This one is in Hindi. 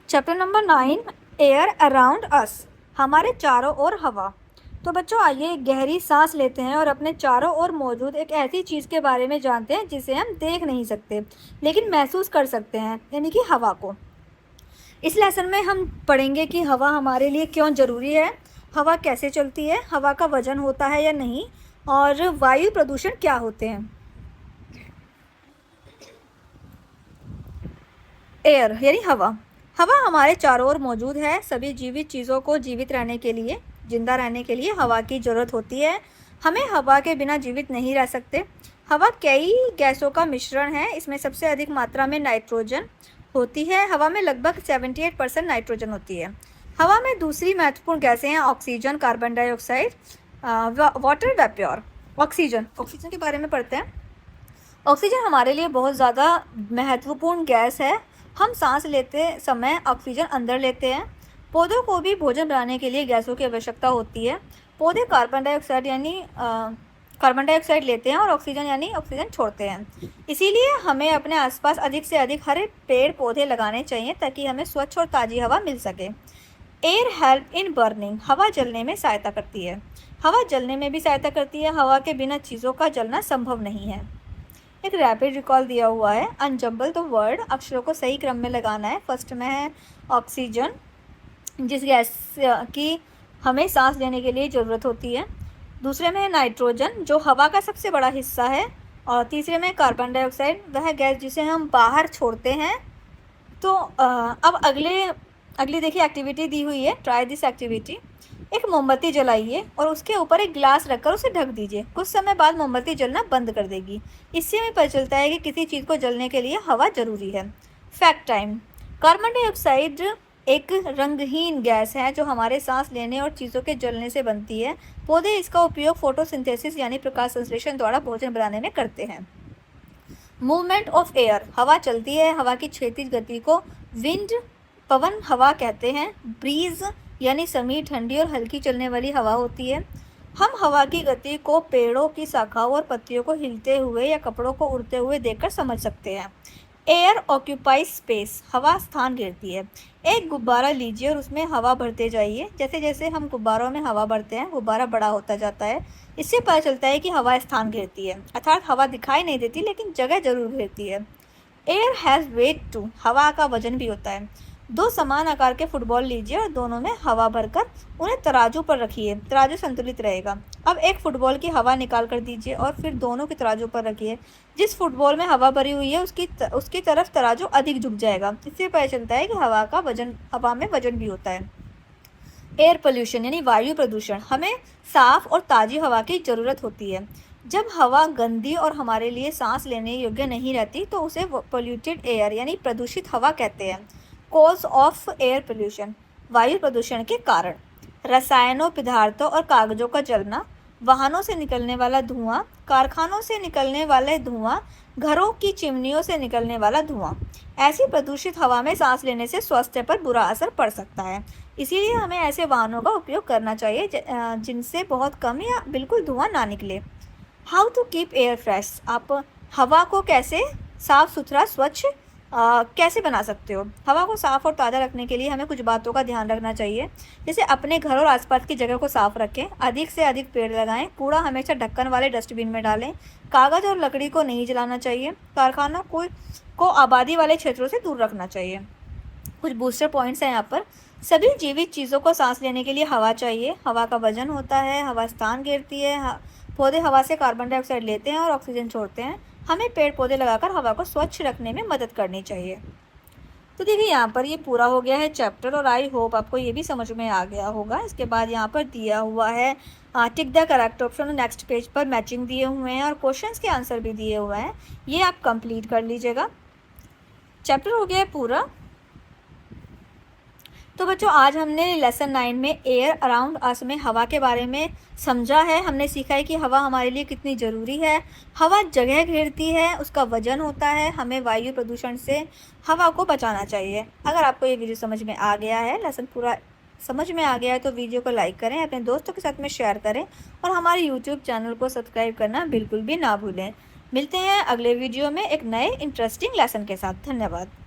Chapter number 9, air around us, हमारे चारों ओर हवा। तो बच्चों आइए एक गहरी सांस लेते हैं और अपने चारों ओर मौजूद एक ऐसी चीज़ के बारे में जानते हैं जिसे हम देख नहीं सकते लेकिन महसूस कर सकते हैं, यानी कि हवा को। इस लेसन में हम पढ़ेंगे कि हवा हमारे लिए क्यों ज़रूरी है, हवा कैसे चलती है, हवा का वजन होता है या नहीं, और वायु प्रदूषण क्या होते हैं। एयर यानी हवा। हवा हमारे चारों ओर मौजूद है। सभी जीवित चीज़ों को जीवित रहने के लिए, जिंदा रहने के लिए हवा की ज़रूरत होती है। हमें हवा के बिना जीवित नहीं रह सकते। हवा कई गैसों का मिश्रण है। इसमें सबसे अधिक मात्रा में नाइट्रोजन होती है। हवा में लगभग 78% नाइट्रोजन होती है। हवा में दूसरी महत्वपूर्ण गैसें हैं oxygen, carbon dioxide, water vapour. Oxygen के बारे में पढ़ते हैं। ऑक्सीजन हमारे लिए बहुत ज़्यादा महत्वपूर्ण गैस है। हम सांस लेते समय ऑक्सीजन अंदर लेते हैं। पौधों को भी भोजन बनाने के लिए गैसों की आवश्यकता होती है। पौधे कार्बन डाइऑक्साइड लेते हैं और ऑक्सीजन यानी ऑक्सीजन छोड़ते हैं। इसीलिए हमें अपने आसपास अधिक से अधिक हरे पेड़ पौधे लगाने चाहिए ताकि हमें स्वच्छ और ताज़ी हवा मिल सके। एयर हेल्प इन बर्निंग, हवा जलने में सहायता करती है। हवा जलने में भी सहायता करती है। हवा के बिना चीज़ों का जलना संभव नहीं है। एक रैपिड रिकॉल दिया हुआ है। अनजम्बल द वर्ड, अक्षरों को सही क्रम में लगाना है। फर्स्ट में है ऑक्सीजन, जिस गैस की हमें सांस लेने के लिए ज़रूरत होती है। दूसरे में है नाइट्रोजन, जो हवा का सबसे बड़ा हिस्सा है। और तीसरे में कार्बन डाइऑक्साइड, वह गैस जिसे हम बाहर छोड़ते हैं। तो अब अगली देखिए एक्टिविटी दी हुई है। Try this activity. एक मोमबत्ती जलाइए और उसके ऊपर एक ग्लास रखकर उसे ढक दीजिए। कुछ समय बाद मोमबत्ती जलना बंद कर देगी। इससे हमें पता चलता है कि किसी चीज़ को जलने के लिए हवा जरूरी है। Fact time. कार्बन डाइऑक्साइड एक रंगहीन गैस है जो हमारे सांस लेने और चीज़ों के जलने से बनती है। पौधे इसका उपयोग फोटोसिंथेसिस यानी प्रकाश संश्लेषण द्वारा भोजन बनाने में करते हैं। मूवमेंट ऑफ एयर, हवा चलती है। हवा की क्षैतिज गति को विंड, पवन हवा कहते हैं। ब्रीज यानी समी ठंडी और हल्की चलने वाली हवा होती है। हम हवा की गति को पेड़ों की शाखाओं और पत्तियों को हिलते हुए या कपड़ों को उड़ते हुए देखकर समझ सकते हैं। एयर ऑक्यूपाइज स्पेस, हवा स्थान घेरती है। एक गुब्बारा लीजिए और उसमें हवा भरते जाइए। जैसे जैसे हम गुब्बारों में हवा भरते हैं गुब्बारा बड़ा होता जाता है। इससे पता चलता है कि हवा स्थान घेरती है, अर्थात हवा दिखाई नहीं देती लेकिन जगह जरूर घेरती है। एयर हैज़ वेट टू, हवा का वजन भी होता है। दो समान आकार के फुटबॉल लीजिए और दोनों में हवा भरकर उन्हें तराजू पर रखिए। तराजू संतुलित रहेगा। अब एक फुटबॉल की हवा निकाल कर दीजिए और फिर दोनों के तराजू पर रखिए। जिस फुटबॉल में हवा भरी हुई है उसकी तरफ तराजू अधिक झुक जाएगा। इससे पता चलता है कि हवा में वजन भी होता है। एयर पोल्यूशन यानी वायु प्रदूषण, हमें साफ और ताज़ी हवा की ज़रूरत होती है। जब हवा गंदी और हमारे लिए सांस लेने योग्य नहीं रहती तो उसे पोल्यूटेड एयर यानी प्रदूषित हवा कहते हैं। कॉज ऑफ एयर पोल्यूशन, वायु प्रदूषण के कारण। रसायनों, पदार्थों और कागजों का जलना, वाहनों से निकलने वाला धुआं, कारखानों से निकलने वाले धुआं, घरों की चिमनियों से निकलने वाला धुआं। ऐसी प्रदूषित हवा में सांस लेने से स्वास्थ्य पर बुरा असर पड़ सकता है। इसीलिए हमें ऐसे वाहनों का उपयोग करना चाहिए जिनसे बहुत कम या बिल्कुल धुआं ना निकले। How to keep air fresh, आप हवा को कैसे साफ सुथरा स्वच्छ कैसे बना सकते हो। हवा को साफ और ताज़ा रखने के लिए हमें कुछ बातों का ध्यान रखना चाहिए। जैसे अपने घर और आसपास की जगह को साफ रखें, अधिक से अधिक पेड़ लगाएं, कूड़ा हमेशा ढक्कन वाले डस्टबिन में डालें, कागज़ और लकड़ी को नहीं जलाना चाहिए, कारखानों को आबादी वाले क्षेत्रों से दूर रखना चाहिए। कुछ बूस्टर पॉइंट्स हैं यहाँ पर। सभी जीवित चीज़ों को सांस लेने के लिए हवा चाहिए। हवा का वजन होता है, हवा स्थान घेरती है। पौधे हवा से कार्बन डाइऑक्साइड लेते हैं और ऑक्सीजन छोड़ते हैं। हमें पेड़ पौधे लगाकर हवा को स्वच्छ रखने में मदद करनी चाहिए। तो देखिए यहाँ पर ये पूरा हो गया है चैप्टर और आई होप आपको ये भी समझ में आ गया होगा। इसके बाद यहाँ पर दिया हुआ है tick the correct option. Next page पर मैचिंग दिए हुए हैं और क्वेश्चंस के आंसर भी दिए हुए हैं। ये आप कंप्लीट कर लीजिएगा। चैप्टर हो गया है पूरा। तो बच्चों आज हमने लेसन 9 में एयर अराउंड अस में हवा के बारे में समझा है। हमने सीखा है कि हवा हमारे लिए कितनी ज़रूरी है। हवा जगह घेरती है, उसका वजन होता है। हमें वायु प्रदूषण से हवा को बचाना चाहिए। अगर आपको ये वीडियो समझ में आ गया है, लेसन पूरा समझ में आ गया है तो वीडियो को लाइक करें, अपने दोस्तों के साथ में शेयर करें और हमारे यूट्यूब चैनल को सब्सक्राइब करना बिल्कुल भी ना भूलें। मिलते हैं अगले वीडियो में एक नए इंटरेस्टिंग लेसन के साथ। धन्यवाद।